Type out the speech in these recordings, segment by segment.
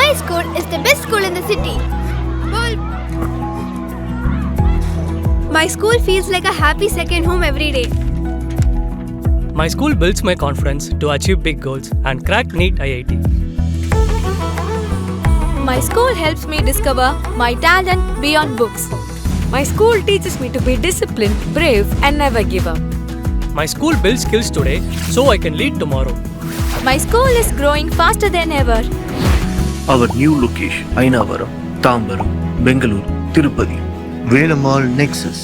My school is the best school in the city. My school feels like a happy second home every day. My school builds my confidence to achieve big goals and crack NEET IIT. My school helps me discover my talent beyond books. My school teaches me to be disciplined, brave, and never give up. My school builds skills today so I can lead tomorrow. My school is growing faster than ever. Our new location, Ainavaram, Tambaram, Bengaluru, Tirupati, Velamal Nexus.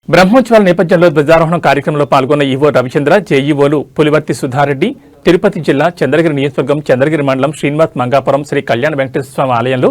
బ్రహ్మోత్సవాల నేపథ్యంలో ధ్వజారోహణ కార్యక్రమంలో పాల్గొన్న EO Ravichandra, జేఈఓలు Pulivarthi Sudha Reddy, Tirupati జిల్లా చంద్రగిరి నియోజకవర్గం చంద్రగిరి మండలం శ్రీనివాస్ మంగాపురం శ్రీ కళ్యాణ వెంకటేశ్వర స్వామి ఆలయంలో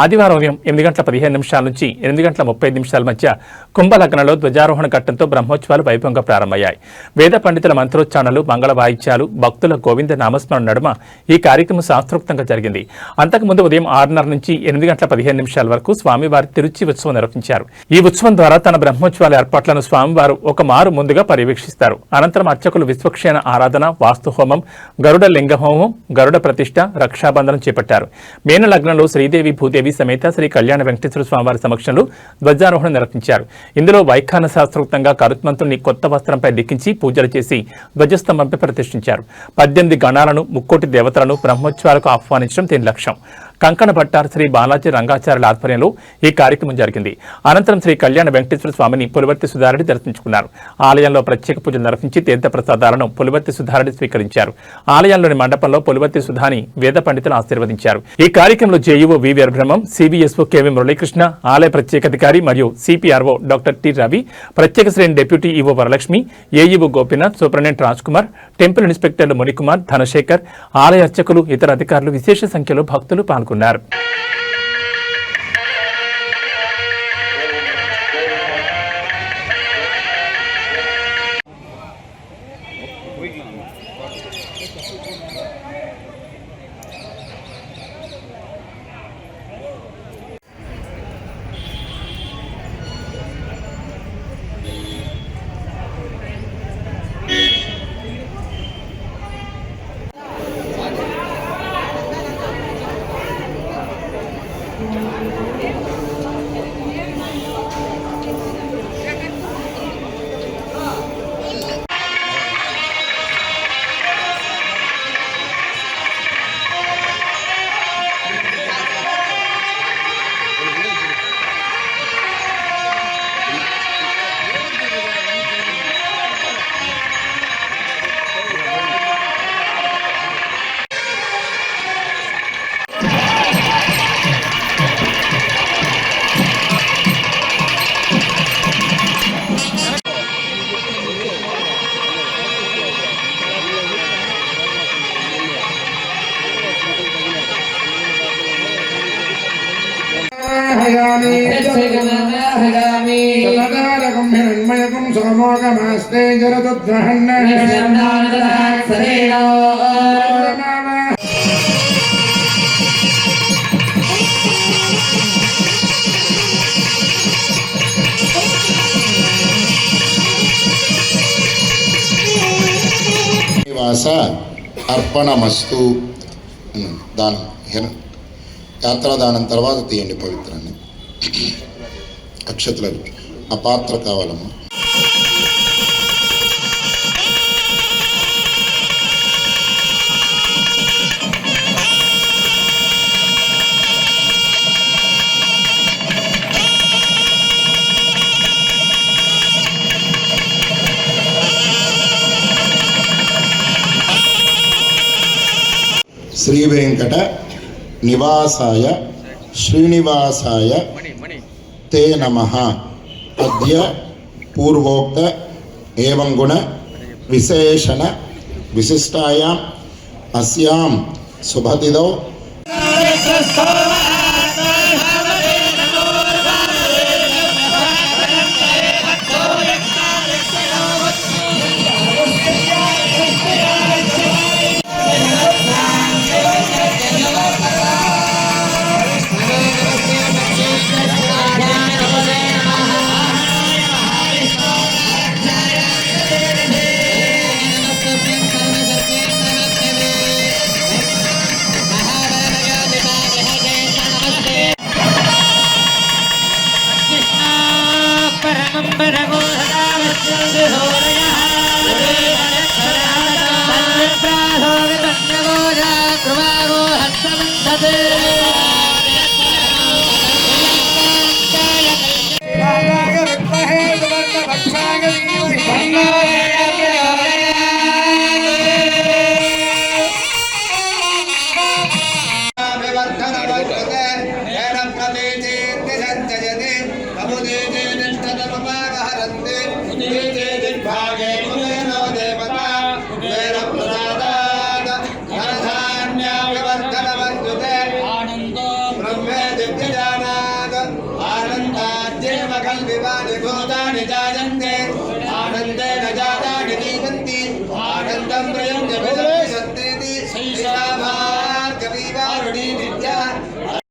ఆదివారం ఉదయం 8:15 నుంచి 8:35 మధ్య కుంభలగ్నంలో ధ్వజారోహణ ఘట్టంతో బ్రహ్మోత్సవాలు వైభవంగా ప్రారంభమయ్యాయి. వేద పండితుల మంత్రోచ్చారణలు, మంగళ వాయిద్యాలు, భక్తుల గోవింద నామస్మరణ నడుమ ఈ కార్యక్రమం శాస్త్రోక్తంగా జరిగింది. అంతకుముందు ఉదయం 6:30 నుంచి 8:15 వరకు స్వామివారి తిరుచి ఉత్సవం నిర్వహించారు. ఈ ఉత్సవం ద్వారా తన బ్రహ్మోత్సవాల ఏర్పాట్లను స్వామివారు ఒక మారు ముందుగా పర్యవేక్షిస్తారు. అనంతరం అర్చకులు విశ్వక్షేణ ఆరాధన, వాస్తు హోమం, గరుడ లింగ హోమం, గరుడ ప్రతిష్ఠ, రక్షాబంధనం చేపట్టారు. మేన లగ్నంలో శ్రీదేవి భూదేవి సమేత శ్రీ కళ్యాణ వెంకటేశ్వర స్వామివారి సమక్షంలో ధ్వజారోహణ నిర్వహించారు. ఇందులో వైఖాన శాస్త్రోక్తంగా కరుత్మంతుని కొత్త వస్త్రంపై లిఖించి పూజలు చేసి ధ్వజస్తంభంపై ప్రతిష్ఠించారు. 18 గణాలను, 3 దేవతలను బ్రహ్మోత్సవాలకు ఆహ్వానించడం దీని లక్ష్యం. కంకణ భట్టార్ శ్రీ బాలాజీ రంగాచార్యుల ఆధ్వర్యంలో ఈ కార్యక్రమం జరిగింది. అనంతరం శ్రీ కళ్యాణ వెంకటేశ్వర స్వామిని పులివర్తి సుధారెడ్డి దర్శించుకున్నారు. ఆలయంలో ప్రత్యేక పూజలు నిర్వహించి తీర్థ ప్రసాదాలను పులివర్తి సుధారెడ్డి స్వీకరించారు. ఆలయంలోని మండపంలో పులివర్తి సుధాని వేద పండితులు ఆశీర్వదించారు. ఈ కార్యక్రమంలో JEO V Veerabrahmam, CBSO KV Muralikrishna, ఆలయ ప్రత్యేకాధికారి మరియు సిపిఆర్ఓ డాక్టర్ టి రవి, ప్రత్యేక శ్రేణి deputy EO Varalakshmi, AEO Gopinath, superintendent Raj Kumar, temple ఇన్స్పెక్టర్లు మునికుమార్, ధనశేఖర్, ఆలయ అర్చకులు, ఇతర అధికారులు, విశేష సంఖ్యలో భక్తులు పాల్గొన్నారు. హిరణ్మయకం సోమోగమాస్తే జరదుద్వహన్న నివాస అర్పణమస్తు. దానం యాత్రాదానం తర్వాత తీయండి పవిత్రాన్ని. అక్షతలు ఆ పాత్ర కావాలమ్మా. శ్రీ వెంకట నివాసాయ శ్రీనివాసాయ తే నమః. అద్య పూర్వోక్త ఏవం గుణ విశేషణ విశిష్టాయాం అస్యాం శుభతిథౌ भूतानि जायन्ते आनन्देन जातानि जीवन्ति आनन्दं प्रयुज्य विदर्शन्तेति सैषा भाग्यविवारुणी विद्या